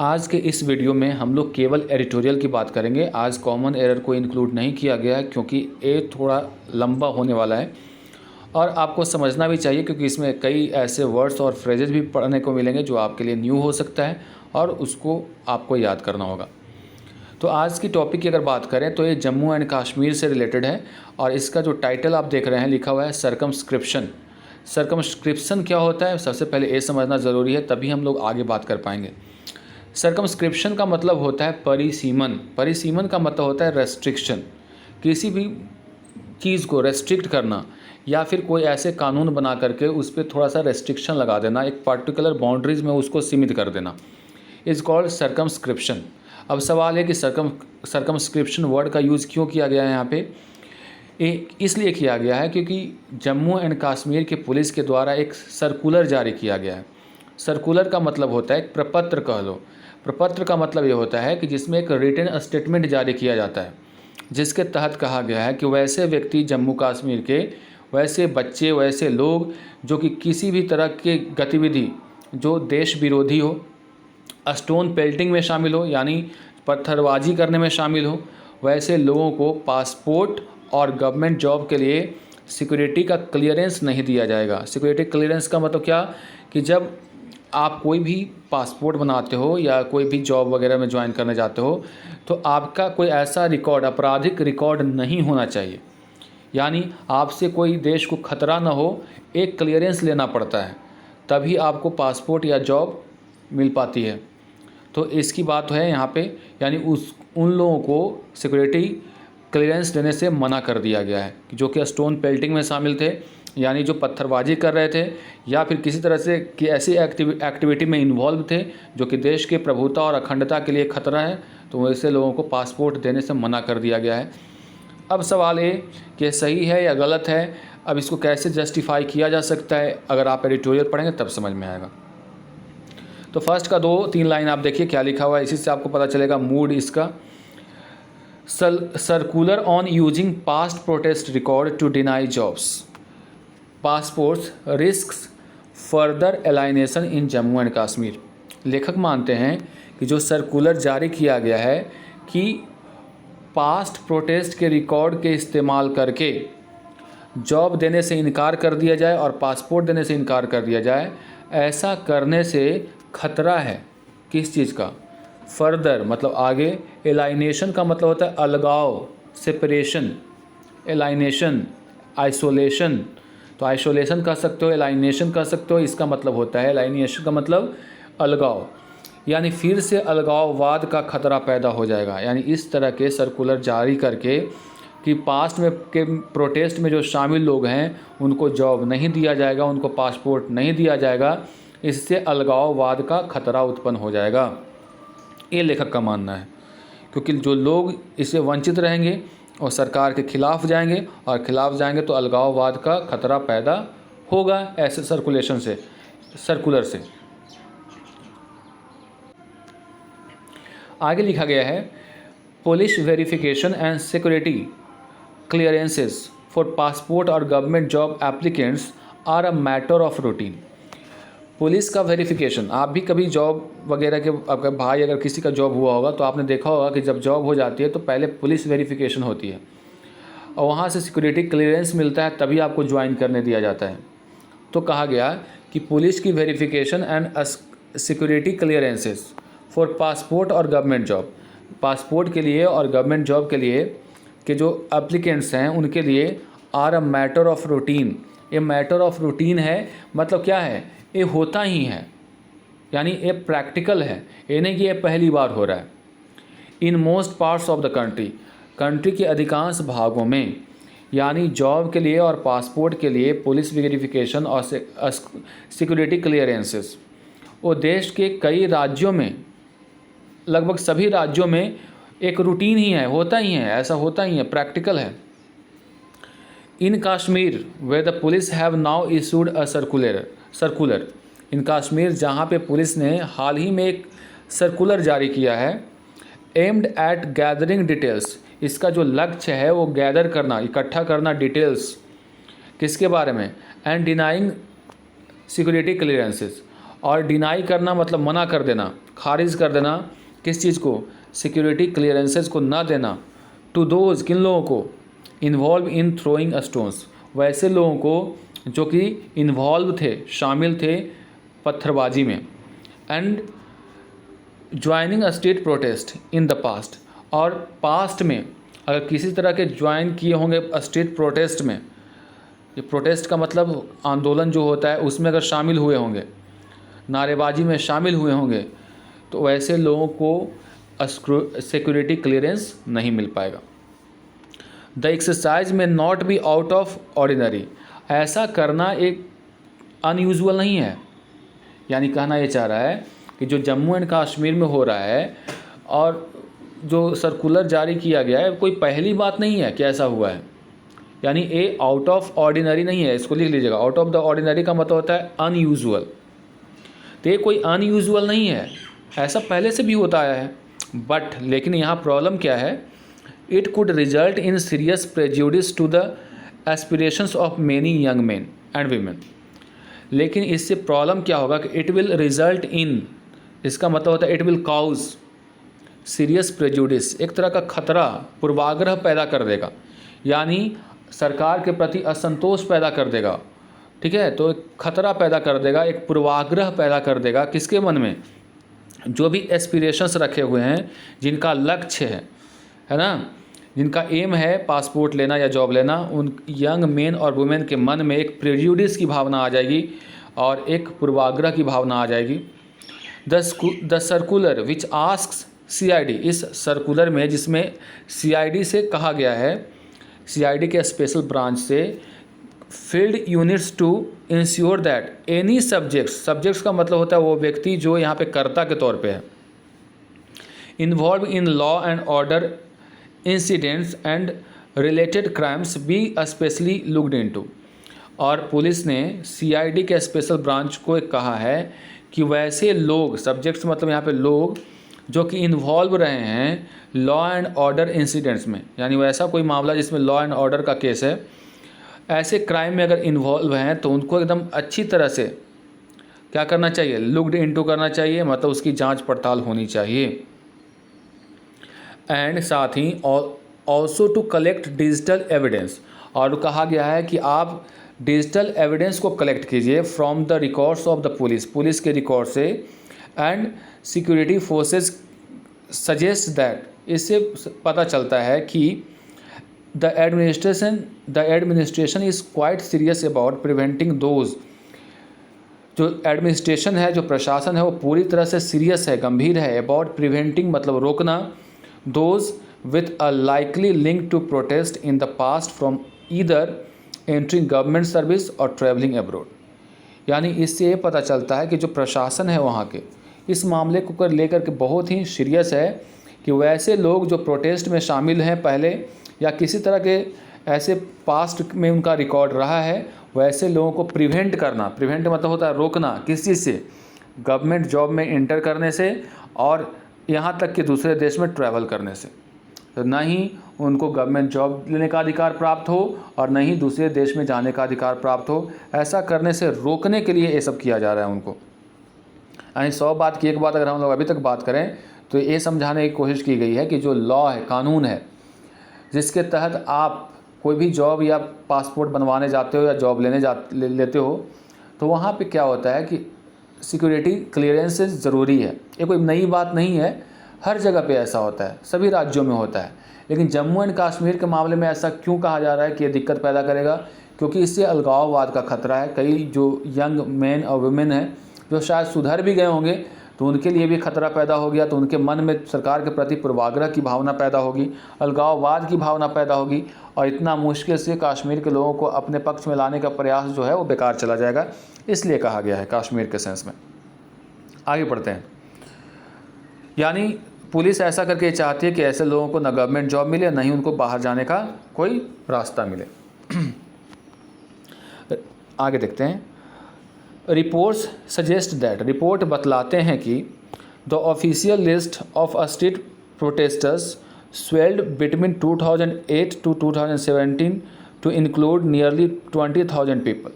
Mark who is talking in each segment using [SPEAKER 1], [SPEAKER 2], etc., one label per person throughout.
[SPEAKER 1] आज के इस वीडियो में हम लोग केवल एडिटोरियल की बात करेंगे। आज कॉमन एरर को इंक्लूड नहीं किया गया है क्योंकि ये थोड़ा लंबा होने वाला है और आपको समझना भी चाहिए क्योंकि इसमें कई ऐसे वर्ड्स और फ्रेजेस भी पढ़ने को मिलेंगे जो आपके लिए न्यू हो सकता है और उसको आपको याद करना होगा। तो आज की टॉपिक की अगर बात करें तो ये जम्मू एंड कश्मीर से रिलेटेड है और इसका जो टाइटल आप देख रहे हैं लिखा हुआ है सर्कमस्क्रिप्शन। सर्कमस्क्रिप्शन क्या होता है सबसे पहले ये समझना ज़रूरी है, तभी हम लोग आगे बात कर पाएंगे। सर्कमस्क्रिप्शन का मतलब होता है परिसीमन। परिसीमन का मतलब होता है रेस्ट्रिक्शन, किसी भी चीज़ को रेस्ट्रिक्ट करना या फिर कोई ऐसे कानून बना करके उस पर थोड़ा सा रेस्ट्रिक्शन लगा देना, एक पर्टिकुलर बाउंड्रीज़ में उसको सीमित कर देना, इज़ कॉल्ड सर्कमस्क्रिप्शन। अब सवाल है कि सर्कमस्क्रिप्शन वर्ड का यूज़ क्यों किया गया है यहाँ पे? इसलिए किया गया है क्योंकि जम्मू एंड कश्मीर के पुलिस के द्वारा एक सर्कुलर जारी किया गया है। सर्कुलर का मतलब होता है एक प्रपत्र कह लो। प्रपत्र का मतलब ये होता है कि जिसमें एक रिटन स्टेटमेंट जारी किया जाता है जिसके तहत कहा गया है कि वैसे व्यक्ति जम्मू कश्मीर के, वैसे बच्चे, वैसे लोग जो कि किसी भी तरह के गतिविधि जो देश विरोधी हो, स्टोन पेल्टिंग में शामिल हो यानी पत्थरबाजी करने में शामिल हो, वैसे लोगों को पासपोर्ट और गवर्नमेंट जॉब के लिए सिक्योरिटी का क्लियरेंस नहीं दिया जाएगा। सिक्योरिटी क्लियरेंस का मतलब क्या कि जब आप कोई भी पासपोर्ट बनाते हो या कोई भी जॉब वगैरह में ज्वाइन करने जाते हो तो आपका कोई ऐसा रिकॉर्ड, आपराधिक रिकॉर्ड नहीं होना चाहिए, यानी आपसे कोई देश को खतरा ना हो, एक क्लियरेंस लेना पड़ता है तभी आपको पासपोर्ट या जॉब मिल पाती है। तो इसकी बात है यहाँ पे, यानी उन लोगों को सिक्योरिटी क्लियरेंस देने से मना कर दिया गया है जो कि स्टोन पेल्टिंग में शामिल थे, यानी जो पत्थरबाजी कर रहे थे या फिर किसी तरह से कि ऐसी एक्टिविटी में इन्वॉल्व थे जो कि देश के प्रभुता और अखंडता के लिए खतरा है, तो वैसे लोगों को पासपोर्ट देने से मना कर दिया गया है। अब सवाल ये कि सही है या गलत है, अब इसको कैसे जस्टिफाई किया जा सकता है, अगर आप एडिटोरियल पढ़ेंगे तब समझ में आएगा। तो फर्स्ट का 2-3 लाइन आप देखिए क्या लिखा हुआ है, इसी से आपको पता चलेगा मूड इसका। Circular on using past protest record to deny jobs passports risks further alienation in Jammu and Kashmir. लेखक मानते हैं कि जो सर्कुलर जारी किया गया है कि पास्ट प्रोटेस्ट के रिकॉर्ड के इस्तेमाल करके जॉब देने से इनकार कर दिया जाए और पासपोर्ट देने से इनकार कर दिया जाए, ऐसा करने से खतरा है किस चीज़ का? फर्दर मतलब आगे, एलाइनेशन का मतलब होता है अलगाव, सेपरेशन, एलाइनेशन, आइसोलेशन। तो आइसोलेशन कह सकते हो, एलाइनेशन कह सकते हो, इसका मतलब होता है, एलाइनेशन का मतलब अलगाव, यानी फिर से अलगाववाद का खतरा पैदा हो जाएगा। यानी इस तरह के सर्कुलर जारी करके कि पास्ट में के प्रोटेस्ट में जो शामिल लोग हैं उनको जॉब नहीं दिया जाएगा, उनको पासपोर्ट नहीं दिया जाएगा, इससे अलगाववाद का खतरा उत्पन्न हो जाएगा, ये लेखक का मानना है। क्योंकि जो लोग इससे वंचित रहेंगे और सरकार के खिलाफ जाएंगे और खिलाफ जाएंगे तो अलगाववाद का खतरा पैदा होगा ऐसे सर्कुलर से। आगे लिखा गया है, police verification and security clearances for passport और government job applicants are a matter of routine. Police का वेरिफिकेशन, आप भी कभी जॉब वगैरह के, आपका भाई अगर किसी का जॉब हुआ होगा तो आपने देखा होगा कि जब जॉब हो जाती है तो पहले पुलिस वेरिफिकेशन होती है और वहाँ से सिक्योरिटी क्लियरेंस मिलता है तभी आपको ज्वाइन करने दिया जाता है। तो कहा गया कि पुलिस की verification and security clearances for passport और गवर्नमेंट जॉब, पासपोर्ट के लिए और गवर्नमेंट जॉब के लिए के जो एप्लीकेंट्स हैं उनके लिए are a matter of routine. ये मैटर ऑफ रूटीन है, मतलब क्या है, ये होता ही है, यानी ये प्रैक्टिकल है, ये नहीं कि ये पहली बार हो रहा है। In most parts of the country के अधिकांश भागों में, यानी जॉब के लिए और पासपोर्ट के लिए पुलिस वेरिफिकेशन और सिक्योरिटी क्लियरेंसेस वो देश के कई राज्यों में, लगभग सभी राज्यों में एक रूटीन ही है, होता ही है, ऐसा होता ही है, प्रैक्टिकल है। In Kashmir where the police have now issued a circular, in Kashmir जहाँ पे पुलिस ने हाल ही में एक सर्कुलर जारी किया है, एम्ड एट गैदरिंग डिटेल्स, इसका जो लक्ष्य है वो गैदर करना, इकट्ठा करना डिटेल्स किसके बारे में, एंड डिनाइंग सिक्योरिटी क्लियरेंसेस, और डिनाई करना मतलब मना कर देना, खारिज कर देना किस चीज़ को, सिक्योरिटी क्लियरेंसेस को ना देना, टू दोज किन लोगों को, इन्वॉल्व इन थ्रोइंग स्टोन्स, वैसे लोगों को जो कि इन्वॉल्व थे, शामिल थे पत्थरबाजी में, and joining a state protest in the past, और पास्ट में अगर किसी तरह के ज्वाइन किए होंगे स्टेट प्रोटेस्ट में, ये प्रोटेस्ट का मतलब आंदोलन जो होता है उसमें अगर शामिल हुए होंगे, नारेबाजी में शामिल हुए होंगे, तो वैसे लोगों को सिक्योरिटी क्लियरेंस नहीं मिल पाएगा। द एक्सरसाइज में not be out of ordinary, ऐसा करना एक अनयूजुअल नहीं है। यानी कहना ये चाह रहा है कि जो जम्मू एंड कश्मीर में हो रहा है और जो सर्कुलर जारी किया गया है, कोई पहली बात नहीं है कि ऐसा हुआ है। यानी ए आउट ऑफ ऑर्डिनरी नहीं है, इसको लिख लीजिएगा। आउट ऑफ द ऑर्डिनरी का मतलब होता है अनयूजुअल, तो ये कोई अनयूजुअल नहीं है, ऐसा पहले से भी होता आया है। बट लेकिन यहाँ प्रॉब्लम क्या है, it could result in serious prejudice to the aspirations of many young man and women. लेकिन इससे प्रॉब्लम क्या होगा कि इट विल रिजल्ट इन, इसका मतलब होता है it will cause serious prejudice, एक तरह का खतरा, पूर्वाग्रह पैदा कर देगा, यानी सरकार के प्रति असंतोष पैदा कर देगा। ठीक है, तो एक खतरा पैदा कर देगा, एक पूर्वाग्रह पैदा कर देगा किसके मन में, जो भी एस्पिरेशंस रखे हुए हैं, जिनका लक्ष्य है ना, जिनका एम है पासपोर्ट लेना या जॉब लेना, उन यंग मेन और वुमेन के मन में एक प्रेजुडिस की भावना आ जाएगी और एक पूर्वाग्रह की भावना आ जाएगी। The circular which asks CID, इस सर्कुलर में जिसमें CID से कहा गया है, CID के स्पेशल ब्रांच से, field units to ensure that any subjects का मतलब होता है वो व्यक्ति जो यहाँ पे कर्ता के तौर पे है, involve in law and order incidents and related crimes be specially looked into. और पुलिस ने CID के स्पेशल ब्रांच को कहा है कि वैसे लोग, सब्जेक्ट्स मतलब यहाँ पे लोग जो कि इन्वॉल्व रहे हैं लॉ एंड ऑर्डर इंसिडेंट्स में, यानी वैसा कोई मामला जिसमें लॉ एंड ऑर्डर का केस है, ऐसे क्राइम में अगर इन्वॉल्व हैं तो उनको एकदम अच्छी तरह से क्या करना चाहिए, लुक्ड इनटू करना चाहिए, मतलब उसकी जांच पड़ताल होनी चाहिए। एंड साथ ही also to collect digital evidence, और कहा गया है कि आप डिजिटल एविडेंस को कलेक्ट कीजिए from the records of the police के रिकॉर्ड से, and security forces suggest that, इससे पता चलता है कि the administration is quite serious about preventing those, जो एडमिनिस्ट्रेशन है, जो प्रशासन है, वो पूरी तरह से सीरियस है, गंभीर है, अबाउट प्रिवेंटिंग मतलब रोकना, those with a likely link to protest in the past from either entering government service और ट्रैवलिंग अब्रॉड। यानी इससे ये पता चलता है कि जो प्रशासन है वहाँ के इस मामले को लेकर के बहुत ही सीरियस है कि वैसे लोग जो प्रोटेस्ट में शामिल हैं पहले या किसी तरह के ऐसे पास्ट में उनका रिकॉर्ड रहा है, वैसे लोगों को प्रिवेंट करना, प्रिवेंट मतलब होता है रोकना, किस चीज़ से, गवर्नमेंट जॉब में इंटर करने से और यहाँ तक कि दूसरे देश में ट्रैवल करने से। तो न ही उनको गवर्नमेंट जॉब लेने का अधिकार प्राप्त हो और न ही दूसरे देश में जाने का अधिकार प्राप्त हो, ऐसा करने से रोकने के लिए ये सब किया जा रहा है उनको। यानी 100 बात की एक बात अगर हम लोग अभी तक बात करें तो ये समझाने की कोशिश की गई है कि जो लॉ है, कानून है, जिसके तहत आप कोई भी जॉब या पासपोर्ट बनवाने जाते हो या जॉब लेते हो, तो वहाँ पे क्या होता है कि सिक्योरिटी क्लियरेंसेस ज़रूरी है। ये कोई नई बात नहीं है, हर जगह पे ऐसा होता है, सभी राज्यों में होता है। लेकिन जम्मू एंड कश्मीर के मामले में ऐसा क्यों कहा जा रहा है कि ये दिक्कत पैदा करेगा, क्योंकि इससे अलगाववाद का खतरा है। कई जो यंग मैन और वुमेन हैं जो शायद सुधर भी गए होंगे तो उनके लिए भी खतरा पैदा हो गया, तो उनके मन में सरकार के प्रति पूर्वाग्रह की भावना पैदा होगी, अलगाववाद की भावना पैदा होगी, और इतना मुश्किल से कश्मीर के लोगों को अपने पक्ष में लाने का प्रयास जो है वो बेकार चला जाएगा। इसलिए कहा गया है कश्मीर के सेंस में। आगे बढ़ते हैं। यानी पुलिस ऐसा करके चाहती है कि ऐसे लोगों को न गवर्नमेंट जॉब मिले, न ही उनको बाहर जाने का कोई रास्ता मिले। आगे देखते हैं। रिपोर्ट्स सजेस्ट दैट, रिपोर्ट बतलाते हैं कि the official list of street protesters swelled between 2008 to 2017 to include nearly 20,000 people.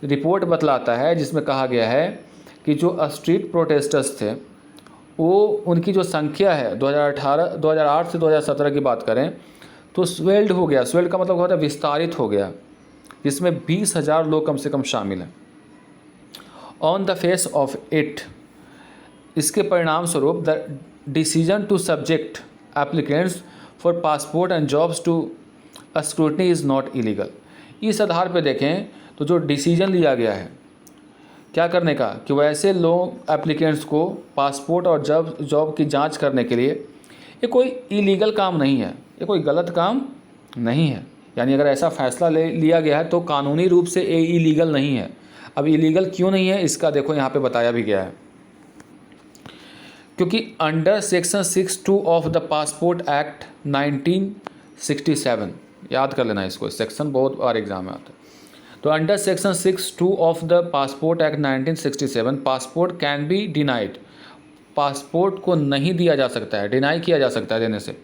[SPEAKER 1] Report बतलाता है जिसमें कहा गया है कि जो स्ट्रीट प्रोटेस्टर्स थे वो उनकी जो संख्या है 2008 से 2017 की बात करें तो स्वेल्ड हो गया। स्वेल्ड का मतलब होता है विस्तारित हो गया, जिसमें 20,000 लोग कम से कम शामिल हैं। On the face of it, इसके परिणाम स्वरूप the decision to subject applicants for passport and jobs to scrutiny is not illegal. इस आधार पर देखें तो जो डिसीजन लिया गया है क्या करने का कि वैसे लोग एप्लीकेंट्स को पासपोर्ट और जॉब की जांच करने के लिए, ये कोई इलीगल काम नहीं है, ये कोई गलत काम नहीं है। यानी अगर ऐसा फैसला लिया गया है तो कानूनी रूप से ये इलीगल नहीं है। अब इलीगल क्यों नहीं है इसका देखो यहाँ पे बताया भी गया है, क्योंकि under section 6(2) of the passport act 1967, याद कर लेना इसको, सेक्शन बहुत बार एग्जाम में आता है। तो under section 6(2) of the passport act 1967 passport can be denied, passport को नहीं दिया जा सकता है, डिनाई किया जा सकता है देने से,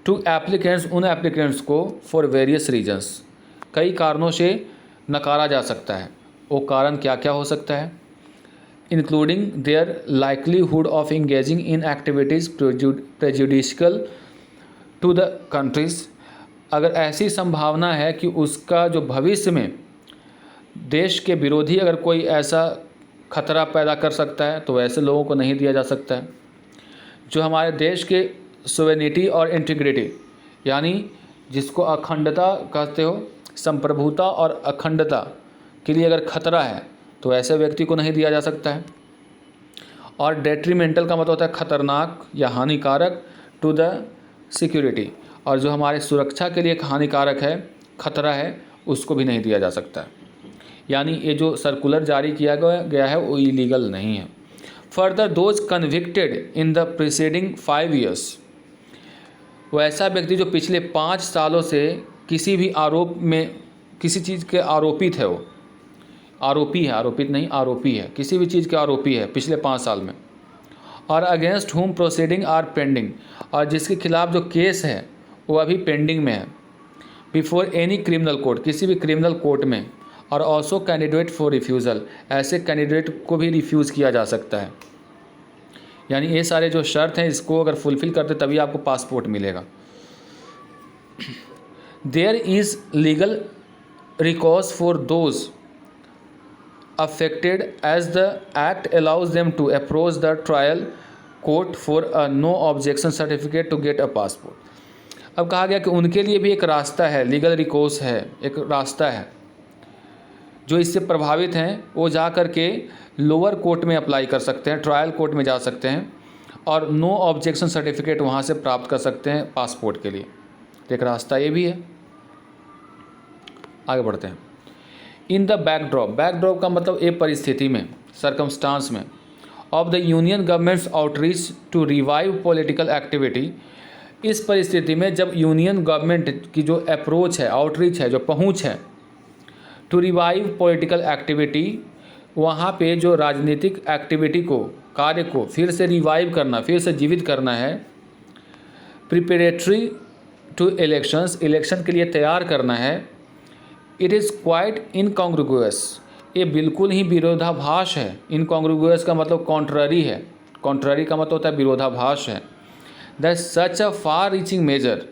[SPEAKER 1] टू एप्लीकेंट्स, उन एप्लीकेंट्स को फॉर वेरियस रीजन्स, कई कारणों से नकारा जा सकता है। वो कारण क्या क्या हो सकता है? Including their likelihood of engaging in activities prejudicial to the countries, अगर ऐसी संभावना है कि उसका जो भविष्य में देश के विरोधी अगर कोई ऐसा खतरा पैदा कर सकता है तो वैसे लोगों को नहीं दिया जा सकता है। जो हमारे देश के सोवेनिटी और इंटीग्रिटी, यानी जिसको अखंडता कहते हो, संप्रभुता और अखंडता के लिए अगर खतरा है तो ऐसे व्यक्ति को नहीं दिया जा सकता है। और डेट्रीमेंटल का मतलब होता है खतरनाक या हानिकारक, टू द सिक्योरिटी, और जो हमारे सुरक्षा के लिए हानिकारक है, खतरा है, उसको भी नहीं दिया जा सकता है। यानी ये जो सर्कुलर जारी किया गया है वो इलीगल नहीं है। Further those convicted in the preceding 5 years, वो ऐसा व्यक्ति जो पिछले 5 सालों से किसी भी आरोप में, किसी चीज़ के आरोपित है, वो आरोपी है, आरोपित नहीं आरोपी है, किसी भी चीज़ के आरोपी है पिछले 5 साल में, और अगेंस्ट हुम प्रोसीडिंग आर पेंडिंग, और जिसके खिलाफ जो केस है वो अभी पेंडिंग में है, बिफोर एनी क्रिमिनल कोर्ट, किसी भी क्रिमिनल कोर्ट में, और ऑल्सो कैंडिडेट फॉर रिफ्यूज़ल, ऐसे कैंडिडेट को भी रिफ्यूज़ किया जा सकता है। यानी ये सारे जो शर्त हैं इसको अगर फुलफ़िल करते तभी आपको पासपोर्ट मिलेगा। There is legal recourse for those affected as the act allows them to approach the trial court for a no objection certificate to get a passport। अब कहा गया कि उनके लिए भी एक रास्ता है, लीगल रिकोर्स है, एक रास्ता है। जो इससे प्रभावित हैं वो जा कर के लोअर कोर्ट में अप्लाई कर सकते हैं, ट्रायल कोर्ट में जा सकते हैं और नो ऑब्जेक्शन सर्टिफिकेट वहाँ से प्राप्त कर सकते हैं पासपोर्ट के लिए। तो एक रास्ता ये भी है। आगे बढ़ते हैं। इन द बैकड्रॉप, बैकड्रॉप का मतलब एक परिस्थिति में, सर्कमस्टांस में, of the union government's outreach to revive political activity, इस परिस्थिति में जब यूनियन गवर्नमेंट की जो अप्रोच है, आउटरीच है, जो पहुंच है, टू रिवाइव पॉलिटिकल एक्टिविटी, वहाँ पे जो राजनीतिक एक्टिविटी को, कार्य को फिर से रिवाइव करना, फिर से जीवित करना है, प्रिपरेटरी टू इलेक्शंस, इलेक्शन के लिए तैयार करना है, इट इज़ क्वाइट इनकॉन्ग्रुगुअस, ये बिल्कुल ही विरोधाभास है। इनकॉन्ग्रुगुअस का मतलब कॉन्ट्ररी है, कॉन्ट्ररी का मतलब होता है विरोधाभास है। That such a far reaching measure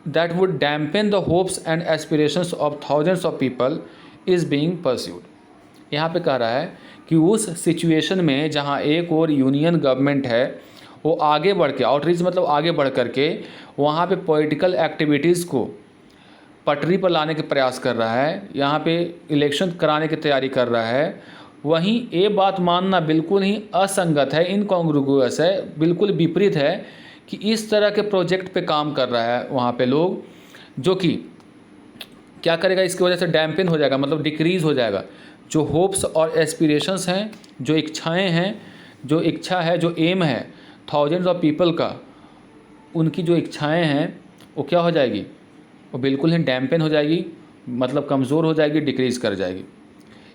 [SPEAKER 1] that would dampen the hopes and aspirations of thousands of people is being pursued. यहाँ पे कह रहा है कि उस सिचुएशन में जहाँ एक और यूनियन गवर्नमेंट है वो आगे बढ़ के, आउटरीच मतलब आगे बढ़ करके वहाँ पे पॉलिटिकल एक्टिविटीज़ को पटरी पर लाने के प्रयास कर रहा है, यहाँ पे इलेक्शन कराने की तैयारी कर रहा है, वहीं ये बात मानना बिल्कुल ही असंगत है, इनकॉन्ग्रुगुअस है, बिल्कुल विपरीत है कि इस तरह के प्रोजेक्ट पे काम कर रहा है वहाँ पे लोग, जो कि क्या करेगा, इसकी वजह से डैम्पन हो जाएगा, मतलब डिक्रीज़ हो जाएगा। जो होप्स और एस्पिरेशंस हैं, जो इच्छाएँ हैं, जो इच्छा है, जो एम है थाउजेंड्स ऑफ पीपल का, उनकी जो इच्छाएँ हैं वो क्या हो जाएगी, वो बिल्कुल ही डैम्पन हो जाएगी, मतलब कमज़ोर हो जाएगी, डिक्रीज़ कर जाएगी।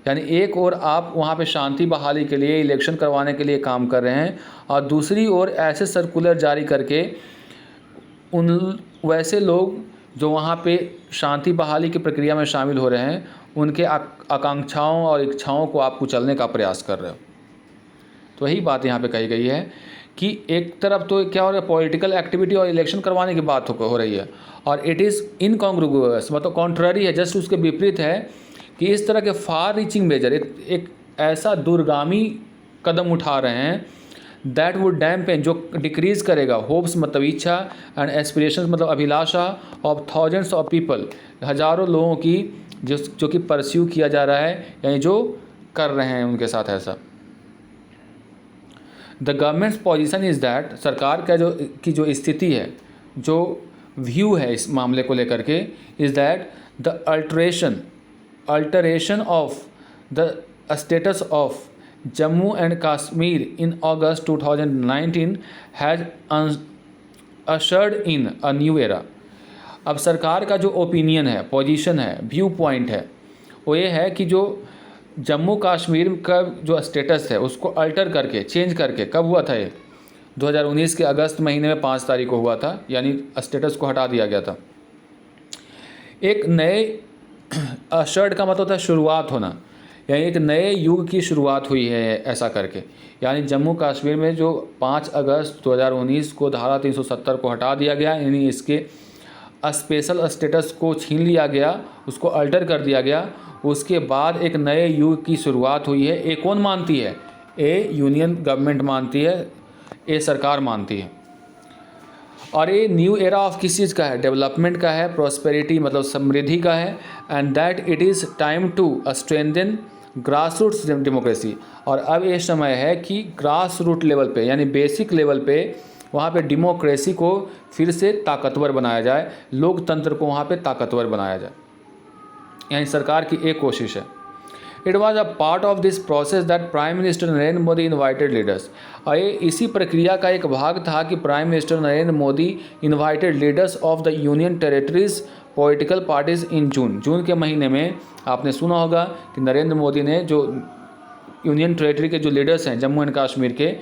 [SPEAKER 1] यानी एक और आप वहाँ पे शांति बहाली के लिए, इलेक्शन करवाने के लिए काम कर रहे हैं और दूसरी ओर ऐसे सर्कुलर जारी करके उन वैसे लोग जो वहाँ पे शांति बहाली की प्रक्रिया में शामिल हो रहे हैं उनके आकांक्षाओं और इच्छाओं को आप कुचलने का प्रयास कर रहे हो। तो यही बात यहाँ पे कही गई है कि एक तरफ तो क्या हो रहा है, पॉलिटिकल एक्टिविटी और इलेक्शन करवाने की बात हो रही है, और इट इज़ इनकॉन्ग्रुअस, मतलब कॉन्ट्ररी है, जस्ट उसके विपरीत है कि इस तरह के फार रीचिंग मेजर एक ऐसा दूरगामी कदम उठा रहे हैं दैट वुड डैम्पेन, जो डिक्रीज करेगा होप्स मतलब इच्छा, एंड एस्पिरेशंस मतलब अभिलाषा, ऑफ थाउजेंड्स ऑफ पीपल, हज़ारों लोगों की जो कि परस्यू किया जा रहा है, यानी जो कर रहे हैं उनके साथ ऐसा। The governments position is that, सरकार का जो स्थिति है, जो व्यू है इस मामले को लेकर के, is that the alteration of the status of Jammu and Kashmir in August 2019 has ushered in a new era. अब सरकार का जो ओपिनियन है, पोजीशन है, व्यू पॉइंट है, वो ये है कि जो जम्मू कश्मीर का जो स्टेटस है उसको अल्टर करके, चेंज करके, कब हुआ था ये 2019 के अगस्त महीने में 5 तारीख को हुआ था, यानी स्टेटस को हटा दिया गया था। एक नए अशर्ड का मतलब होता है शुरुआत होना, यानी एक नए युग की शुरुआत हुई है ऐसा करके, यानी जम्मू कश्मीर में जो 5 अगस्त 2019 को धारा 370 को हटा दिया गया, यानी इसके स्पेशल स्टेटस को छीन लिया गया, उसको अल्टर कर दिया गया, उसके बाद एक नए युग की शुरुआत हुई है। ये कौन मानती है? ये यूनियन गवर्नमेंट मानती है, ये सरकार मानती है। और ये न्यू एरा ऑफ किस चीज़ का है? डेवलपमेंट का है, प्रॉस्पेरिटी मतलब समृद्धि का है, and that it is time to strengthen grass roots democracy. और अब ये समय है कि ग्रास रूट लेवल पे, यानी बेसिक लेवल पे, वहाँ पे डेमोक्रेसी को फिर से ताकतवर बनाया जाए, लोकतंत्र को वहाँ पे ताकतवर बनाया जाए, यानी सरकार की एक कोशिश है। It was a part of this process that prime minister Narendra Modi invited leaders. और ये इसी प्रक्रिया का एक भाग था कि prime minister Narendra Modi invited leaders of the union territories political parties in जून के महीने में आपने सुना होगा कि नरेंद्र मोदी ने जो यूनियन टेरेटरी के जो लीडर्स हैं जम्मू एंड कश्मीर के,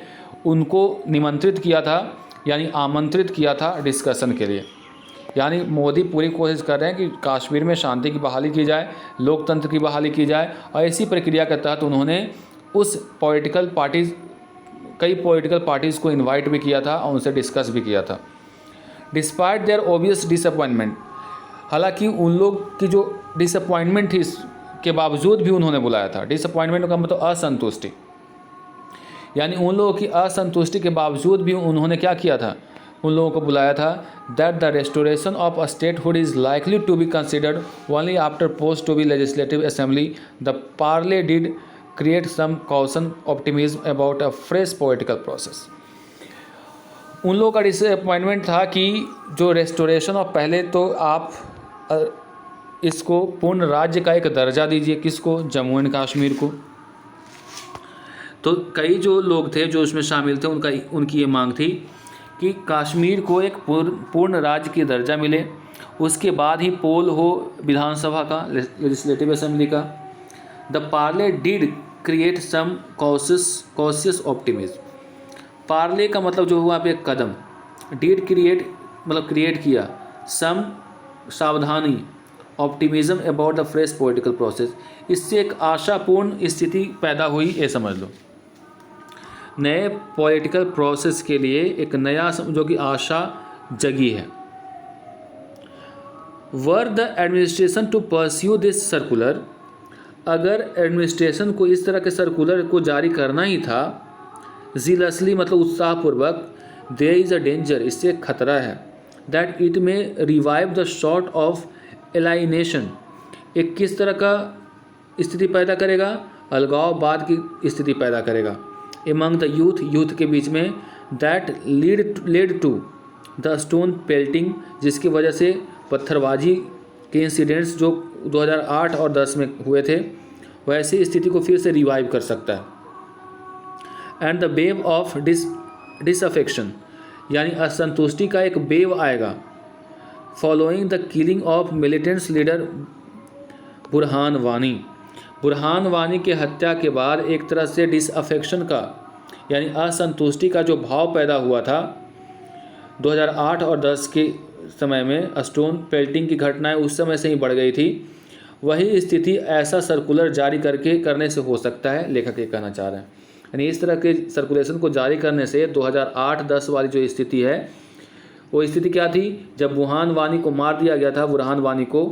[SPEAKER 1] उनको निमंत्रित किया था, यानी आमंत्रित किया था डिस्कशन के लिए। यानी मोदी पूरी कोशिश कर रहे हैं कि कश्मीर में शांति की बहाली की जाए, लोकतंत्र की बहाली की जाए, और इसी प्रक्रिया के तहत उन्होंने उस कई पॉलिटिकल पार्टीज़ को इनवाइट भी किया था और उनसे डिस्कस भी किया था। डिस्पाइट देयर ऑब्वियस डिसअपॉइंटमेंट, हालांकि उन लोग की जो डिसअपॉइंटमेंट थी के बावजूद भी उन्होंने बुलाया था। डिसअपॉइंटमेंट का मतलब असंतुष्टि, यानी उन लोगों की असंतुष्टि के बावजूद भी उन्होंने क्या किया था? उन लोगों को बुलाया था। That the restoration of a statehood is likely to be considered only after post to be legislative assembly. The parley did create some caution optimism about a fresh political process. उन लोगों का डिसअपॉइंटमेंट था कि जो restoration of, पहले तो आप इसको पूर्ण राज्य का एक दर्जा दीजिए, किसको? जम्मू एंड कश्मीर को। तो कई जो लोग थे जो उसमें शामिल थे, उनकी ये मांग थी कि कश्मीर को एक पूर्ण राज्य की दर्जा मिले, उसके बाद ही पोल हो विधानसभा का, लेजिस्लेटिव असेंबली का। The parley did create some cautious optimism. Parley का मतलब जो हुआ पे कदम, डिड क्रिएट मतलब क्रिएट किया, सम सावधानी, optimism about the fresh political process, इससे एक आशापूर्ण स्थिति पैदा हुई, ये समझ लो। नए पॉलिटिकल प्रोसेस के लिए एक नया जो कि आशा जगी है। Were the administration to pursue this circular, अगर एडमिनिस्ट्रेशन को इस तरह के सर्कुलर को जारी करना ही था जीलसली मतलब उत्साहपूर्वक, देयर इज़ अ डेंजर, इससे एक खतरा है, दैट इट में रिवाइव द शॉर्ट ऑफ एलाइनेशन, एक किस तरह का स्थिति पैदा करेगा? अलगाववाद की स्थिति पैदा करेगा एमंग द यूथ के बीच में, that led to the stone pelting, जिसकी वजह से पत्थरबाजी के इंसिडेंट्स जो 2008 और 10 में हुए थे, वैसी स्थिति को फिर से रिवाइव कर सकता है। And the wave of disaffection, यानी असंतुष्टि का एक वेव आएगा, following the killing of militants leader Burhan Wani के हत्या के बाद एक तरह से डिसअफेक्शन का, यानी असंतुष्टि का जो भाव पैदा हुआ था 2008 और 10 के समय में, स्टोन पेल्टिंग की घटनाएं उस समय से ही बढ़ गई थी, वही स्थिति ऐसा सर्कुलर जारी करने से हो सकता है, लेखक ये कहना चाह रहे हैं। यानी इस तरह के सर्कुलेशन को जारी करने से 2008-10 वाली जो स्थिति है, वो स्थिति क्या थी, जब वुहान वानी को मार दिया गया था, वुहान वानी को,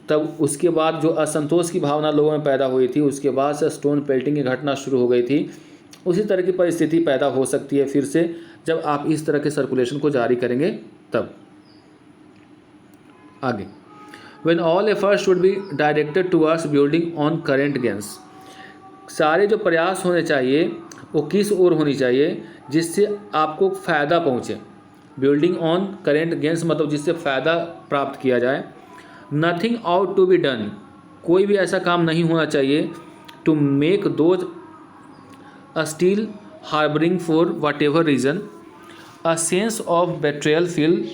[SPEAKER 1] तब उसके बाद जो असंतोष की भावना लोगों में पैदा हुई थी, उसके बाद से स्टोन पेल्टिंग की घटना शुरू हो गई थी। उसी तरह की परिस्थिति पैदा हो सकती है फिर से, जब आप इस तरह के सर्कुलेशन को जारी करेंगे तब। आगे, When all efforts should be directed towards building on current gains, सारे जो प्रयास होने चाहिए वो किस ओर होनी चाहिए, जिससे आपको फ़ायदा पहुँचे। बिल्डिंग ऑन करेंट गेंस मतलब जिससे फ़ायदा प्राप्त किया जाए। Nothing out to be done, कोई भी ऐसा काम नहीं होना चाहिए to make those still harbouring for whatever reason a sense of betrayal feel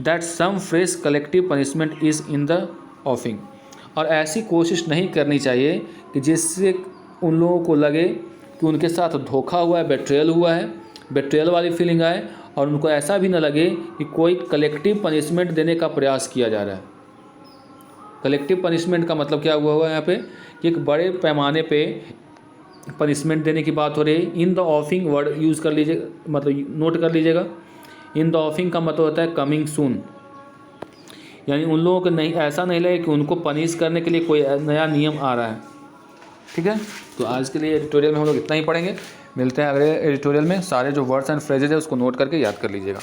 [SPEAKER 1] that some fresh collective punishment is in the offing. और ऐसी कोशिश नहीं करनी चाहिए कि जिससे उन लोगों को लगे कि उनके साथ धोखा हुआ है, बेट्रेयल हुआ है, बेट्रेयल वाली फीलिंग आए, और उनको ऐसा भी न लगे कि कोई कलेक्टिव पनिशमेंट देने का प्रयास किया जा रहा है। कलेक्टिव पनिशमेंट का मतलब क्या हुआ यहाँ पे कि एक बड़े पैमाने पे पनिशमेंट देने की बात हो रही है। इन द ऑफिंग वर्ड यूज़ कर लीजिएगा, मतलब नोट कर लीजिएगा। इन द ऑफिंग का मतलब होता है कमिंग सून, यानी उन लोगों को नहीं, ऐसा नहीं लगे कि उनको पनिश करने के लिए कोई नया नियम आ रहा है। ठीक है, तो आज के लिए एडिटोरियल में हम लोग इतना ही पढ़ेंगे। मिलते हैं अगले एडिटोरियल में। सारे जो वर्ड्स एंड फ्रेजेज है उसको नोट करके याद कर लीजिएगा।